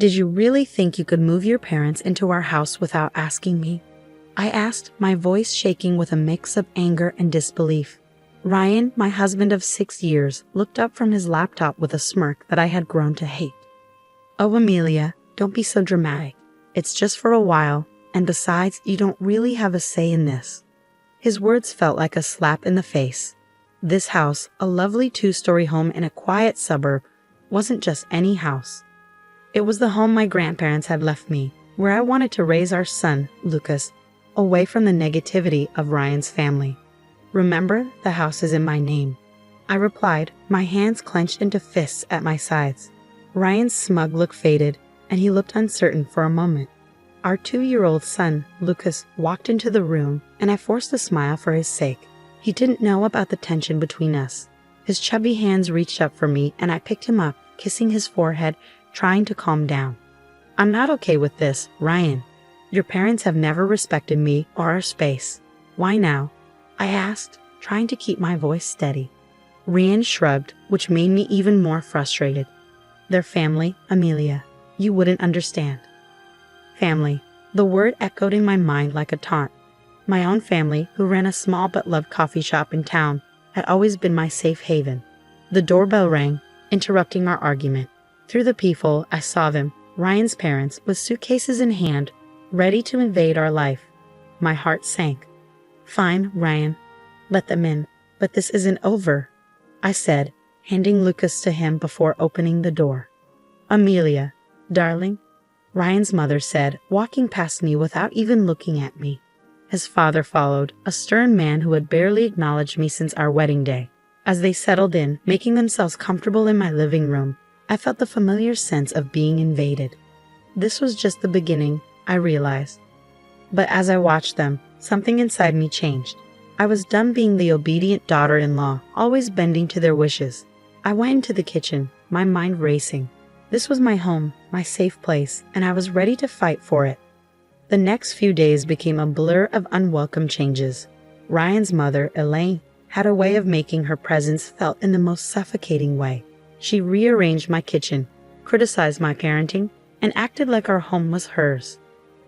Did you really think you could move your parents into our house without asking me? I asked, my voice shaking with a mix of anger and disbelief. Ryan, my husband of 6 years, looked up from his laptop with a smirk that I had grown to hate. Oh, Amelia, don't be so dramatic. It's just for a while, and besides, you don't really have a say in this. His words felt like a slap in the face. This house, a lovely 2-story home in a quiet suburb, wasn't just any house. It was the home my grandparents had left me, where I wanted to raise our son, Lucas, away from the negativity of Ryan's family. Remember, the house is in my name. I replied, my hands clenched into fists at my sides. Ryan's smug look faded, and he looked uncertain for a moment. Our 2-year-old son, Lucas, walked into the room, and I forced a smile for his sake. He didn't know about the tension between us. His chubby hands reached up for me, and I picked him up, kissing his forehead, trying to calm down. I'm not okay with this, Ryan. Your parents have never respected me or our space. Why now? I asked, trying to keep my voice steady. Ryan shrugged, which made me even more frustrated. Their family, Amelia. You wouldn't understand. Family. The word echoed in my mind like a taunt. My own family, who ran a small but loved coffee shop in town, had always been my safe haven. The doorbell rang, interrupting our argument. Through the peephole, I saw them, Ryan's parents, with suitcases in hand, ready to invade our life. My heart sank. Fine, Ryan. Let them in. But this isn't over, I said, handing Lucas to him before opening the door. Amelia, darling, Ryan's mother said, walking past me without even looking at me. His father followed, a stern man who had barely acknowledged me since our wedding day. As they settled in, making themselves comfortable in my living room, I felt the familiar sense of being invaded. This was just the beginning, I realized. But as I watched them, something inside me changed. I was done being the obedient daughter-in-law, always bending to their wishes. I went into the kitchen, my mind racing. This was my home, my safe place, and I was ready to fight for it. The next few days became a blur of unwelcome changes. Ryan's mother, Elaine, had a way of making her presence felt in the most suffocating way. She rearranged my kitchen, criticized my parenting, and acted like our home was hers.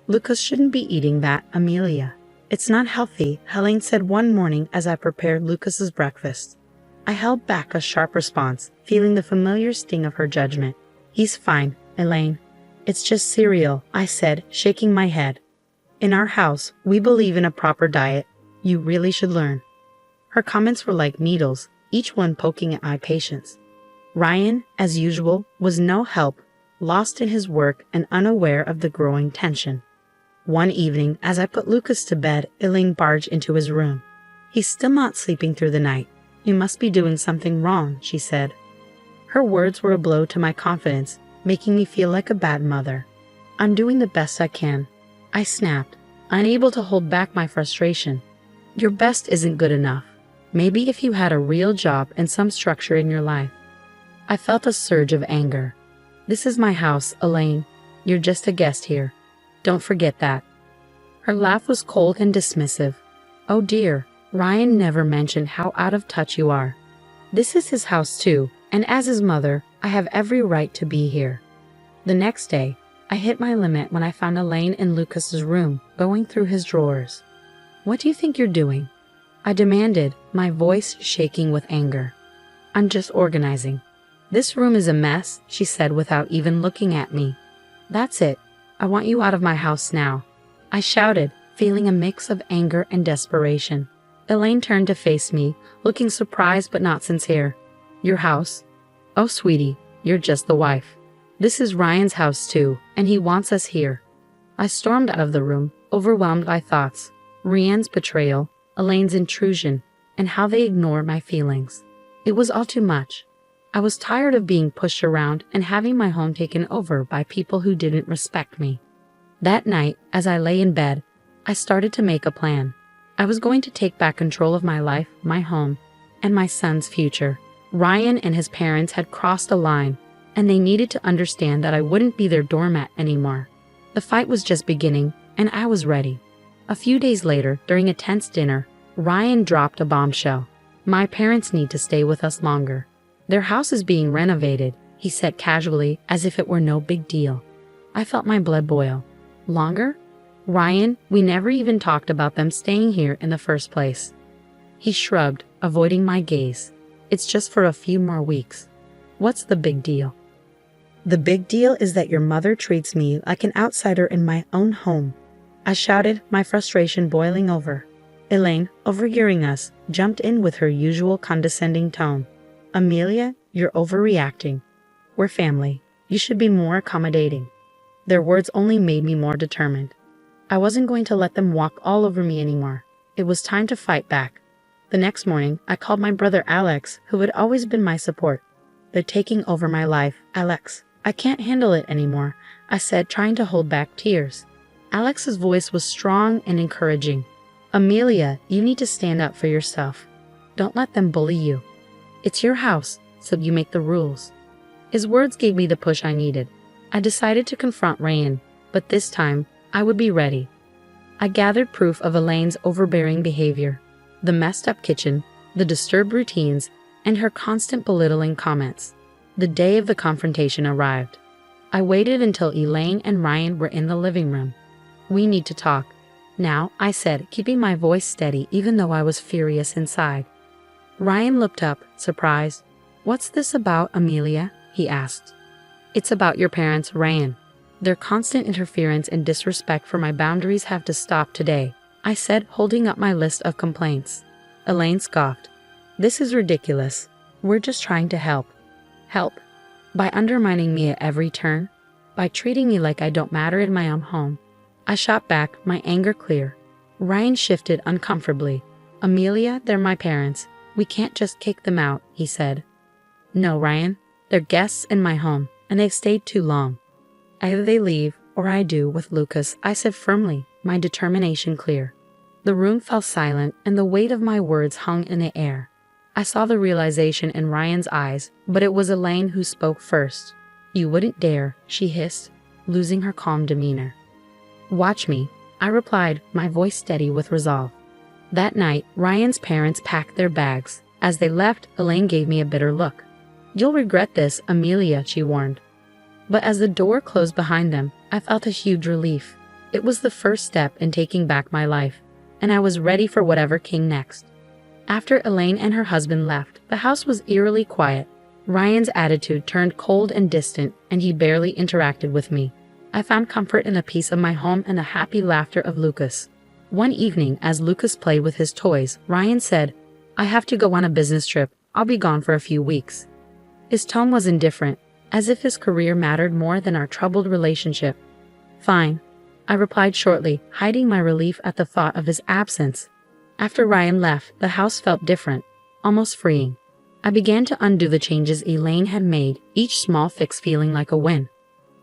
Lucas shouldn't be eating that, Amelia. It's not healthy, Helene said one morning as I prepared Lucas's breakfast. I held back a sharp response, feeling the familiar sting of her judgment. He's fine, Elaine. It's just cereal, I said, shaking my head. In our house, we believe in a proper diet. You really should learn. Her comments were like needles, each one poking at my patience. Ryan, as usual, was no help, lost in his work and unaware of the growing tension. One evening, as I put Lucas to bed, Elaine barged into his room. He's still not sleeping through the night. You must be doing something wrong, she said. Her words were a blow to my confidence, making me feel like a bad mother. I'm doing the best I can, I snapped, unable to hold back my frustration. Your best isn't good enough. Maybe if you had a real job and some structure in your life. I felt a surge of anger. This is my house, Elaine. You're just a guest here. Don't forget that. Her laugh was cold and dismissive. Oh dear, Ryan never mentioned how out of touch you are. This is his house too, and as his mother, I have every right to be here. The next day, I hit my limit when I found Elaine in Lucas's room, going through his drawers. What do you think you're doing? I demanded, my voice shaking with anger. I'm just organizing. This room is a mess, she said without even looking at me. That's it. I want you out of my house now, I shouted, feeling a mix of anger and desperation. Elaine turned to face me, looking surprised but not sincere. Your house? Oh, sweetie, you're just the wife. This is Ryan's house too, and he wants us here. I stormed out of the room, overwhelmed by thoughts. Ryan's betrayal, Elaine's intrusion, and how they ignore my feelings. It was all too much. I was tired of being pushed around and having my home taken over by people who didn't respect me. That night, as I lay in bed, I started to make a plan. I was going to take back control of my life, my home, and my son's future. Ryan and his parents had crossed a line, and they needed to understand that I wouldn't be their doormat anymore. The fight was just beginning, and I was ready. A few days later, during a tense dinner, Ryan dropped a bombshell. My parents need to stay with us longer. Their house is being renovated, he said casually, as if it were no big deal. I felt my blood boil. Longer? Ryan, we never even talked about them staying here in the first place. He shrugged, avoiding my gaze. It's just for a few more weeks. What's the big deal? The big deal is that your mother treats me like an outsider in my own home. I shouted, my frustration boiling over. Elaine, overhearing us, jumped in with her usual condescending tone. Amelia, you're overreacting. We're family. You should be more accommodating. Their words only made me more determined. I wasn't going to let them walk all over me anymore. It was time to fight back. The next morning, I called my brother Alex, who had always been my support. They're taking over my life, Alex. I can't handle it anymore, I said, trying to hold back tears. Alex's voice was strong and encouraging. Amelia, you need to stand up for yourself. Don't let them bully you. It's your house, so you make the rules. His words gave me the push I needed. I decided to confront Ryan, but this time, I would be ready. I gathered proof of Elaine's overbearing behavior. The messed up kitchen, the disturbed routines, and her constant belittling comments. The day of the confrontation arrived. I waited until Elaine and Ryan were in the living room. We need to talk. Now, I said, keeping my voice steady even though I was furious inside. Ryan looked up, surprised. What's this about, Amelia? He asked. It's about your parents, Ryan. Their constant interference and disrespect for my boundaries have to stop today, I said, holding up my list of complaints. Elaine scoffed. This is ridiculous. We're just trying to help. Help? By undermining me at every turn? By treating me like I don't matter in my own home? I shot back, my anger clear. Ryan shifted uncomfortably. Amelia, they're my parents. We can't just kick them out, he said. No, Ryan. They're guests in my home, and they've stayed too long. Either they leave, or I do with Lucas, I said firmly, my determination clear. The room fell silent, and the weight of my words hung in the air. I saw the realization in Ryan's eyes, but it was Elaine who spoke first. You wouldn't dare, she hissed, losing her calm demeanor. Watch me, I replied, my voice steady with resolve. That night, Ryan's parents packed their bags. As they left, Elaine gave me a bitter look. You'll regret this, Amelia, she warned. But as the door closed behind them, I felt a huge relief. It was the first step in taking back my life, and I was ready for whatever came next. After Elaine and her husband left, the house was eerily quiet. Ryan's attitude turned cold and distant, and he barely interacted with me. I found comfort in the peace of my home and the happy laughter of Lucas. One evening, as Lucas played with his toys, Ryan said, I have to go on a business trip. I'll be gone for a few weeks. His tone was indifferent, as if his career mattered more than our troubled relationship. Fine, I replied shortly, hiding my relief at the thought of his absence. After Ryan left, the house felt different, almost freeing. I began to undo the changes Elaine had made, each small fix feeling like a win.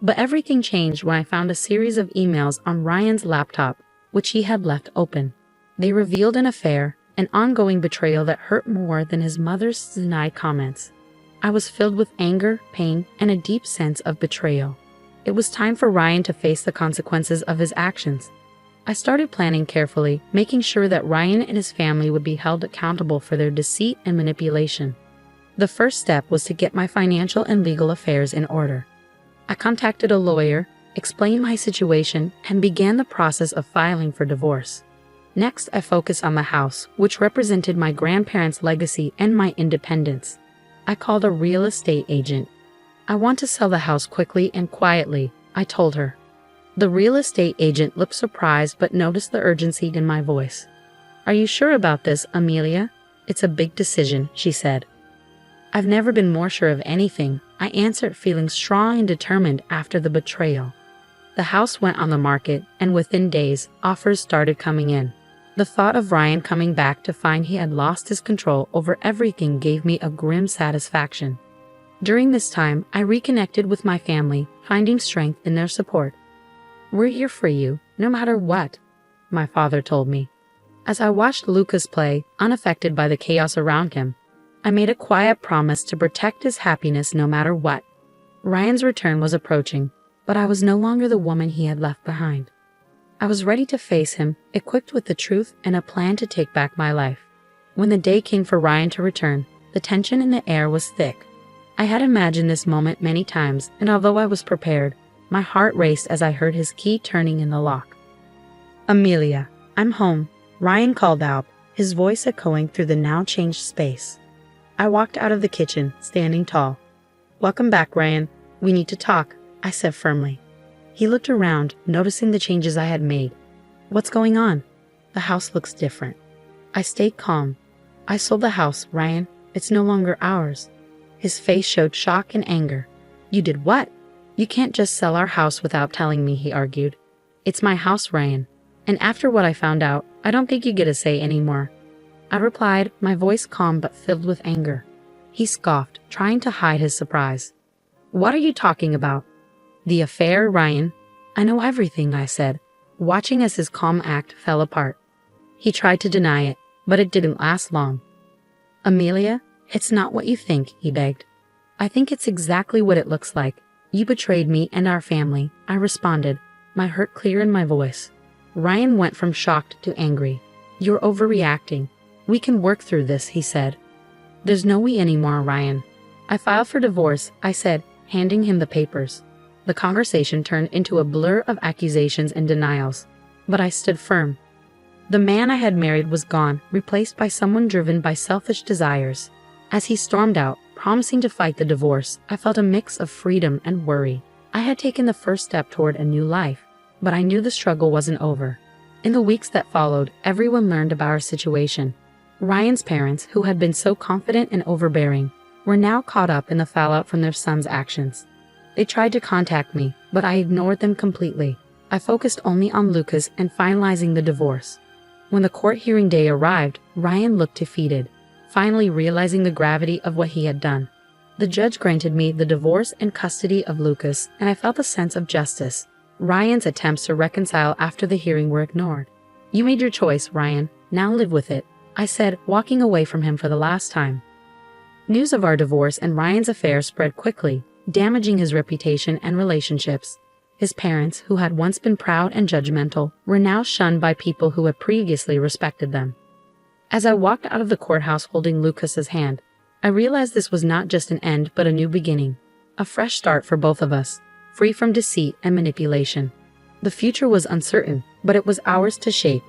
But everything changed when I found a series of emails on Ryan's laptop, which he had left open. They revealed an affair, an ongoing betrayal that hurt more than his mother's denied comments. I was filled with anger, pain, and a deep sense of betrayal. It was time for Ryan to face the consequences of his actions. I started planning carefully, making sure that Ryan and his family would be held accountable for their deceit and manipulation. The first step was to get my financial and legal affairs in order. I contacted a lawyer, explained my situation, and began the process of filing for divorce. Next, I focused on the house, which represented my grandparents' legacy and my independence. I called a real estate agent. I want to sell the house quickly and quietly, I told her. The real estate agent looked surprised but noticed the urgency in my voice. Are you sure about this, Amelia? It's a big decision, she said. I've never been more sure of anything, I answered, feeling strong and determined after the betrayal. The house went on the market, and within days, offers started coming in. The thought of Ryan coming back to find he had lost his control over everything gave me a grim satisfaction. During this time, I reconnected with my family, finding strength in their support. We're here for you, no matter what, my father told me. As I watched Lucas play, unaffected by the chaos around him, I made a quiet promise to protect his happiness no matter what. Ryan's return was approaching, but I was no longer the woman he had left behind. I was ready to face him, equipped with the truth and a plan to take back my life. When the day came for Ryan to return, the tension in the air was thick. I had imagined this moment many times, and although I was prepared, My heart raced as I heard his key turning in the lock. "Amelia, I'm home," Ryan called out, his voice echoing through the now changed space. I walked out of the kitchen, standing tall. "Welcome back, Ryan. We need to talk," I said firmly. He looked around, noticing the changes I had made. "What's going on?" "The house looks different." I stayed calm. "I sold the house, Ryan. It's no longer ours." His face showed shock and anger. "You did what?" "You can't just sell our house without telling me," he argued. "It's my house, Ryan. And after what I found out, I don't think you get a say anymore." I replied, my voice calm but filled with anger. He scoffed, trying to hide his surprise. "What are you talking about?" "The affair, Ryan." "I know everything," I said, watching as his calm act fell apart. He tried to deny it, but it didn't last long. "Amelia, it's not what you think," he begged. "I think it's exactly what it looks like. You betrayed me and our family," I responded, my hurt clear in my voice. Ryan went from shocked to angry. "You're overreacting. We can work through this," he said. "There's no we anymore, Ryan." "I filed for divorce," I said, handing him the papers. The conversation turned into a blur of accusations and denials, but I stood firm. The man I had married was gone, replaced by someone driven by selfish desires. As he stormed out, promising to fight the divorce, I felt a mix of freedom and worry. I had taken the first step toward a new life, but I knew the struggle wasn't over. In the weeks that followed, everyone learned about our situation. Ryan's parents, who had been so confident and overbearing, were now caught up in the fallout from their son's actions. They tried to contact me, but I ignored them completely. I focused only on Lucas and finalizing the divorce. When the court hearing day arrived, Ryan looked defeated, finally realizing the gravity of what he had done. The judge granted me the divorce and custody of Lucas, and I felt a sense of justice. Ryan's attempts to reconcile after the hearing were ignored. "You made your choice, Ryan. Now live with it," I said, walking away from him for the last time. News of our divorce and Ryan's affair spread quickly, damaging his reputation and relationships. His parents, who had once been proud and judgmental, were now shunned by people who had previously respected them. As I walked out of the courthouse holding Lucas's hand, I realized this was not just an end but a new beginning, a fresh start for both of us, free from deceit and manipulation. The future was uncertain, but it was ours to shape.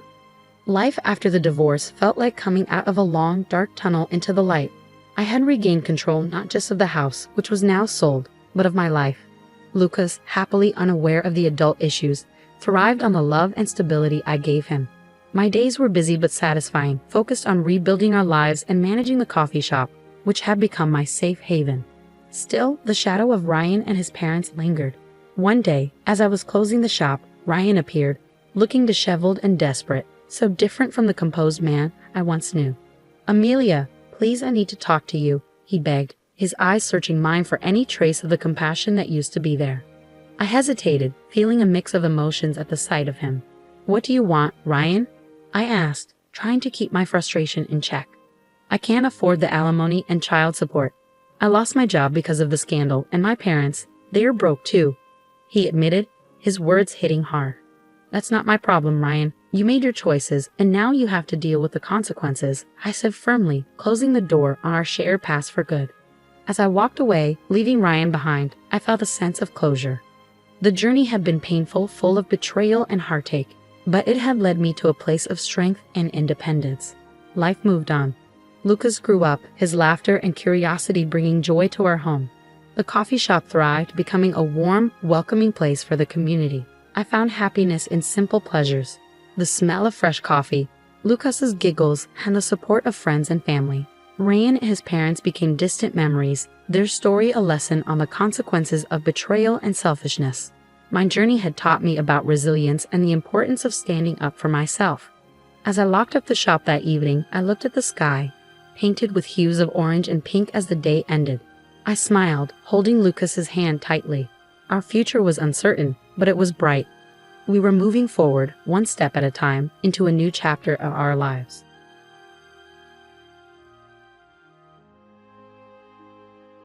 Life after the divorce felt like coming out of a long, dark tunnel into the light. I had regained control not just of the house, which was now sold, but of my life. Lucas, happily unaware of the adult issues, thrived on the love and stability I gave him. My days were busy but satisfying, focused on rebuilding our lives and managing the coffee shop, which had become my safe haven. Still, the shadow of Ryan and his parents lingered. One day, as I was closing the shop, Ryan appeared, looking disheveled and desperate, so different from the composed man I once knew. "Amelia, please, I need to talk to you," he begged, his eyes searching mine for any trace of the compassion that used to be there. I hesitated, feeling a mix of emotions at the sight of him. "What do you want, Ryan?" I asked, trying to keep my frustration in check. "I can't afford the alimony and child support. I lost my job because of the scandal, and my parents, they are broke too," he admitted, his words hitting hard. "That's not my problem, Ryan. You made your choices, and now you have to deal with the consequences," I said firmly, closing the door on our shared past for good. As I walked away, leaving Ryan behind, I felt a sense of closure. The journey had been painful, full of betrayal and heartache, but it had led me to a place of strength and independence. Life moved on. Lucas grew up, his laughter and curiosity bringing joy to our home. The coffee shop thrived, becoming a warm, welcoming place for the community. I found happiness in simple pleasures: the smell of fresh coffee, Lucas's giggles, and the support of friends and family. Ryan and his parents became distant memories, their story a lesson on the consequences of betrayal and selfishness. My journey had taught me about resilience and the importance of standing up for myself. As I locked up the shop that evening, I looked at the sky, painted with hues of orange and pink as the day ended. I smiled, holding Lucas's hand tightly. Our future was uncertain, but it was bright. We were moving forward, one step at a time, into a new chapter of our lives.